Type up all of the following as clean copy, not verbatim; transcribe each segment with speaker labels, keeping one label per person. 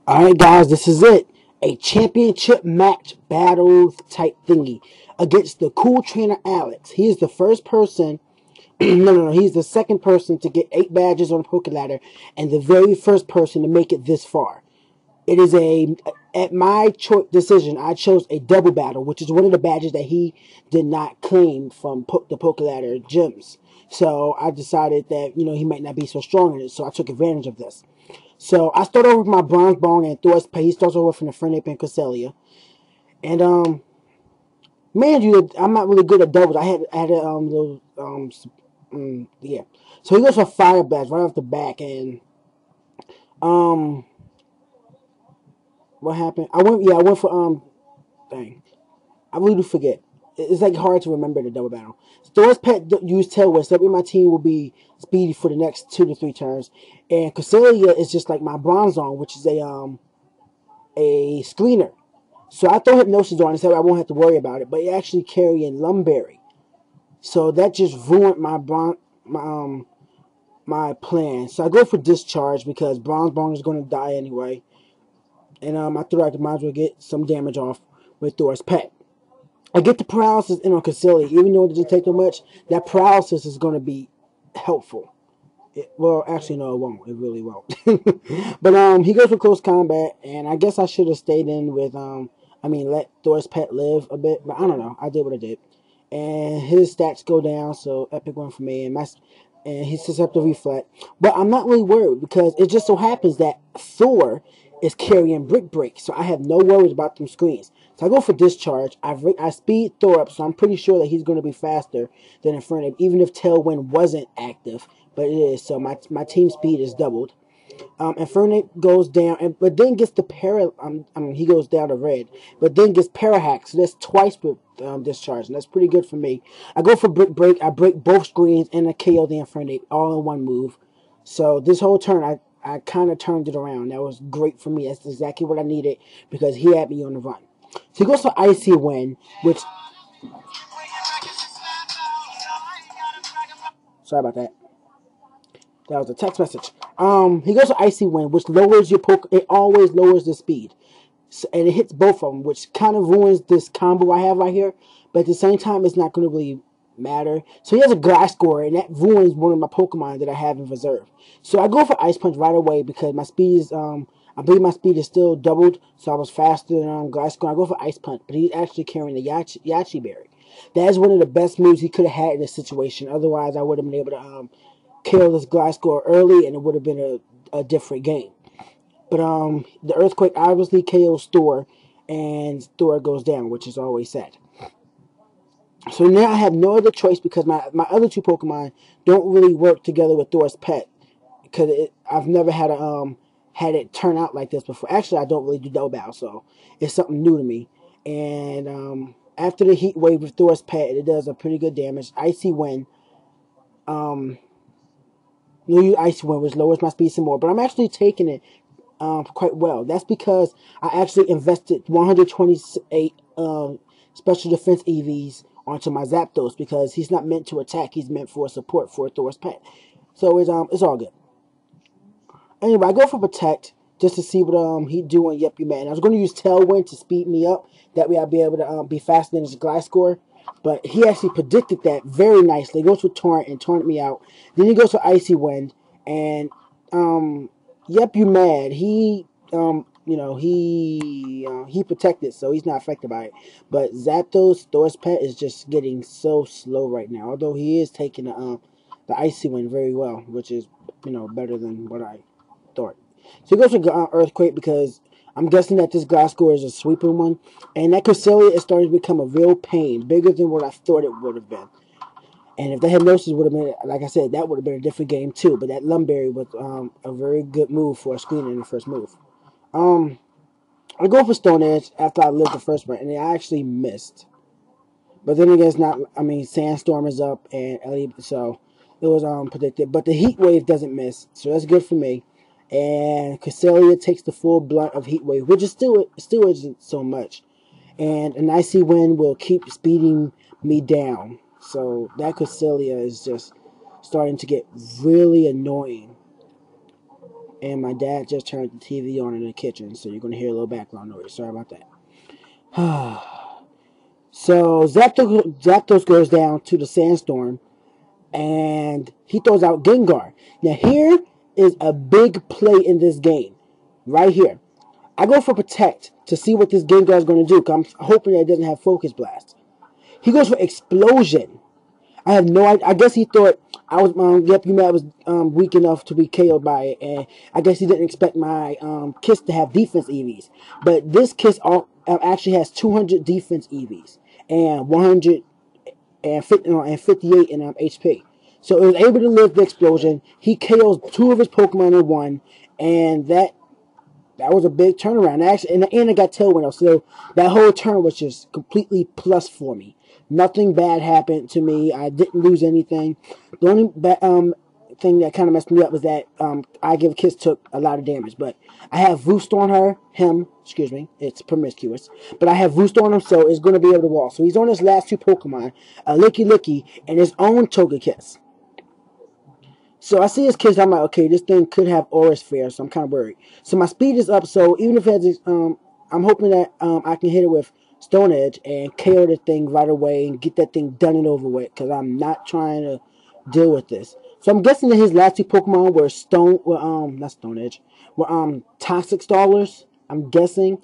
Speaker 1: Alright guys, this is it. A championship match battle type thingy against the CoolTrainer Alex. He is the first person, no, he's the second person to get 8 badges on PokeLadder and the very first person to make it this far. It is at my decision, I chose a double battle, which is one of the badges that he did not claim from the PokeLadder gyms. So I decided that, he might not be so strong in it, so I took advantage of this. So I start over with my bronze bone and Thor's Pay. He starts over from the Fernape and Cresselia. And man, I'm not really good at doubles. I had a little yeah. So he goes for Fire Blast right off the back, and what happened? I went for dang. I really do forget. It's like hard to remember the double battle. Thor's Pet used Tail Whip, so my team will be speedy for the next 2 to 3 turns. And Cresselia is just like my bronze on, which is a screener. So I throw Hypnosis on and said I won't have to worry about it, but it actually carrying Lumberry. So that just ruined my plan. So I go for Discharge because Bronze Bone is going to die anyway. And I thought I might as well get some damage off with Thor's Pet. I get the paralysis in on Cresselia. Even though it doesn't take that much, that paralysis is going to be helpful. Well, actually, no, it won't. It really won't. But he goes for close combat, and I guess I should have stayed in with let Thor's Pet live a bit. But I don't know. I did what I did, and his stats go down. So epic one for me, and he's susceptible to Reflect. But I'm not really worried because it just so happens that Thor is carrying Brick Break, so I have no worries about them screens. So I go for Discharge. I speed Thor up, so I'm pretty sure that he's going to be faster than Inferno, even if Tailwind wasn't active, but it is. So my team speed is doubled. Inferno goes down, but then gets the he goes down to red, but then gets Parahack, so that's twice with Discharge, and that's pretty good for me. I go for Brick Break. I break both screens and I KO the Inferno all in one move. So this whole turn, I kind of turned it around. That was great for me. That's exactly what I needed because he had me on the run. So he goes for Icy Wind, which... Sorry about that. That was a text message. He goes for Icy Wind, which lowers your poke. It always lowers the speed. So, and it hits both of them, which kind of ruins this combo I have right here. But at the same time, it's not going to really matter. So he has a Glass Score, and that ruins one of my Pokemon that I have in reserve. So I go for Ice Punch right away because my speed is, I believe my speed is still doubled, so I was faster than Glass Score. I go for Ice Punch, but he's actually carrying the Yachi Berry. That is one of the best moves he could have had in this situation. Otherwise, I would have been able to kill this Glass Score early, and it would have been a different game. But the Earthquake obviously KOs Thor, and Thor goes down, which is always sad. So now I have no other choice because my other 2 Pokemon don't really work together with Thor's Pet because I've never had it turn out like this before. Actually, I don't really do double battle, so it's something new to me. And after the Heat Wave with Thor's Pet, it does a pretty good damage. Icy Wind, Icy Wind, which lowers my speed some more, but I'm actually taking it quite well. That's because I actually invested 128 special defense EVs onto my Zapdos because he's not meant to attack. He's meant for support for Thor's Pet. So it's all good. Anyway, I go for Protect just to see what he do on Yep You Man. I was going to use Tailwind to speed me up. That way I'll be able to be faster than his Glass Score. But he actually predicted that very nicely. He goes for Torrent and Torrent me out. Then he goes for Icy Wind. And Yep You Mad, he he protected, so he's not affected by it. But Zapdos, Thor's Pet, is just getting so slow right now. Although he is taking the Icy Wind very well, which is better than what I thought. So he goes for Earthquake because I'm guessing that this Glass Score is a sweeping one, and that Cresselia is starting to become a real pain, bigger than what I thought it would have been. And if the Hypnosis would have been, like I said, that would have been a different game too. But that Lumberry was a very good move for a screen in the first move. I go for Stone Edge after I lived the first one, and I actually missed. But then again, it's not. Sandstorm is up, and so it was predicted. But the Heat Wave doesn't miss, so that's good for me. And Cresselia takes the full blunt of Heat Wave, which is still isn't so much. And an Icy Wind will keep speeding me down. So that Cresselia is just starting to get really annoying. And my dad just turned the TV on in the kitchen, so you're going to hear a little background noise. Sorry about that. So Zapdos goes down to the Sandstorm, and he throws out Gengar. Now here is a big play in this game, right here. I go for Protect to see what this Gengar is going to do, because I'm hoping that it doesn't have Focus Blast. He goes for Explosion. I have no idea. I guess he thought I was, yep, you mad was weak enough to be KO'd by it, and I guess he didn't expect my Kiss to have defense EVs. But this Kiss actually has 200 defense EVs and 158 in HP. So it was able to live the explosion. He KOs 2 of his Pokemon in 1, and that was a big turnaround. Actually, and I got Tailwind, so that whole turn was just completely plus for me. Nothing bad happened to me. I didn't lose anything. The only thing that kind of messed me up was that I Give Kiss took a lot of damage. But I have Roost on him. Excuse me, it's promiscuous. But I have Roost on him, so it's going to be able to walk. So he's on his last 2 Pokemon, a Licky and his own Togekiss. So I see his Kiss, I'm like, okay, this thing could have Aura Sphere, so I'm kind of worried. So my speed is up, so even if it has, I'm hoping that I can hit it with Stone Edge and KO the thing right away and get that thing done and over with, because I'm not trying to deal with this. So I'm guessing that his last 2 Pokemon were not Stone Edge, were Toxic Stallers, I'm guessing,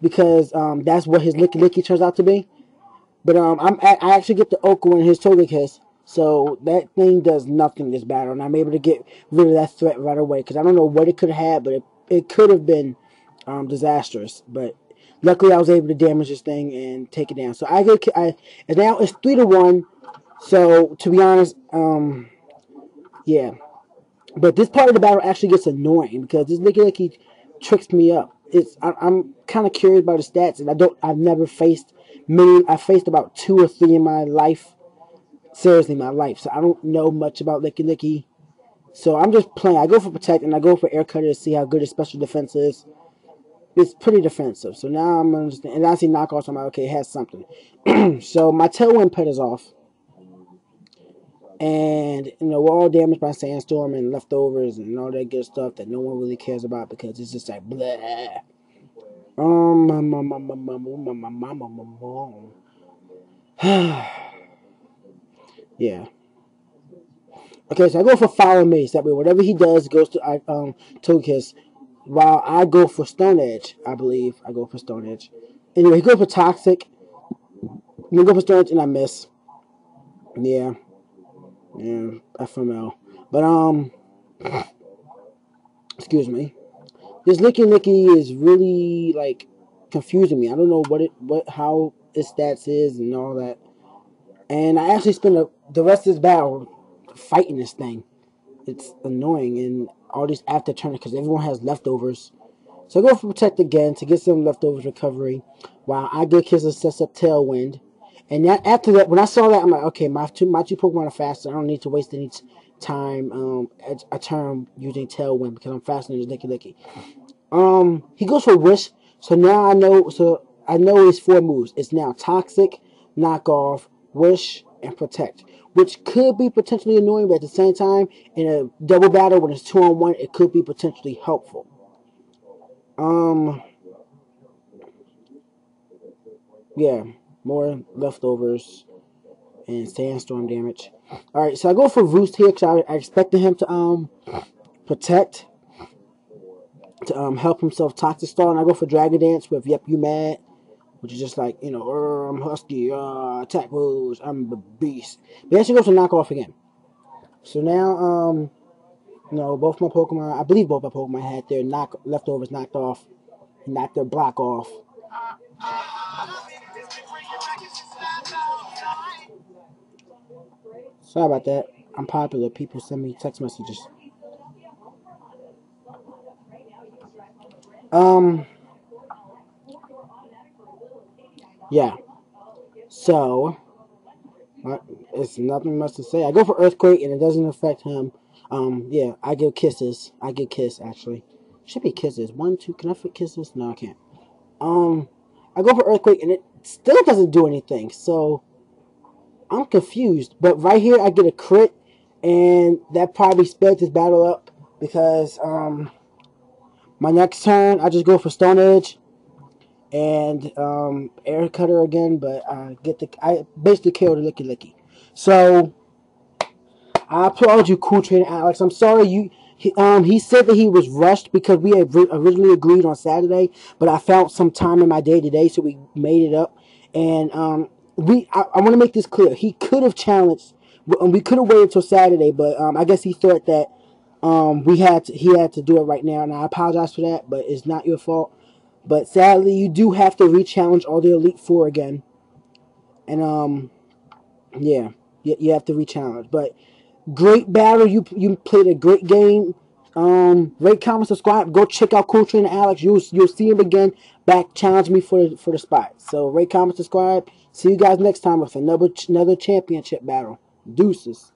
Speaker 1: because that's what his Licky turns out to be. But I actually get the Oko in his Togekiss. So that thing does nothing this battle, and I'm able to get rid of that threat right away, because I don't know what it could have had, but it could have been disastrous. But luckily I was able to damage this thing and take it down. So and now it's 3-1. So to be honest, yeah. But this part of the battle actually gets annoying, because this Licky tricks me up. I'm kind of curious about the stats, and I've never faced many. I faced about 2 or 3 in my life. Seriously, my life. So I don't know much about Licky. So I'm just playing. I go for Protect and I go for Air Cutter to see how good his special defense is. It's pretty defensive. So now I'm understanding. And I see knockoffs. I'm like, okay, it has something. So my Tailwind pet is off. And, we're all damaged by Sandstorm and leftovers and all that good stuff that no one really cares about, because it's just like, blah. Yeah. Okay, so I go for Follow Me. So that way, whatever he does goes to Togekiss. While I go for Stone Edge, I believe. I go for Stone Edge. Anyway, he goes for Toxic. You go for Stone Edge, and I miss. Yeah, FML. But, excuse me. This Licky is really, like, confusing me. I don't know how its stats is and all that. And I actually spent the rest of this battle fighting this thing. It's annoying, and all these after turns, because everyone has leftovers. So I go for Protect again to get some leftovers recovery, while I Give Kisses sets up Tailwind. And after that, when I saw that, I'm like, okay, my two Pokemon are faster. I don't need to waste any time a turn using Tailwind, because I'm faster than Licky. He goes for Wish, so now I know his 4 moves. It's now Toxic, Knock Off, Wish, and Protect, which could be potentially annoying, but at the same time, in a double battle when it's 2-on-1, it could be potentially helpful. Yeah, more leftovers and Sandstorm damage. Alright, so I go for Roost here, because I expected him to Protect, to help himself Toxic Star, and I go for Dragon Dance with Yep You Mad, which is just like, I'm husky, attack moves, I'm a beast. But then she goes to knock off again. So now, both my Pokemon, I believe both my Pokemon had their leftovers knocked off, and knocked their block off. Sorry about that. I'm popular. People send me text messages. Yeah. So, it's nothing much to say. I go for Earthquake, and it doesn't affect him. Yeah, I give Kisses. I give Kiss, actually. Should be Kisses. 1, 2, can I fit Kisses? No, I can't. I go for Earthquake, and it still doesn't do anything. So, I'm confused. But right here, I get a crit, and that probably sped this battle up because my next turn I just go for Stone Edge and Air Cutter again, but I basically KO the Licky Licky. So I applaud you, CoolTrainer Alex. I'm sorry he said that he was rushed because we had originally agreed on Saturday, but I found some time in my day today, so we made it up. And I want to make this clear. He could have challenged. We could have waited until Saturday, but I guess he thought that he had to do it right now, and I apologize for that. But it's not your fault. But sadly, you do have to re-challenge all the Elite Four again, and yeah, you have to re-challenge. But great battle. You played a great game. Rate, comment, subscribe. Go check out CoolTrainer Alex. You'll see him again. Back challenge me for the spot. So rate, comment, subscribe. See you guys next time with another championship battle. Deuces.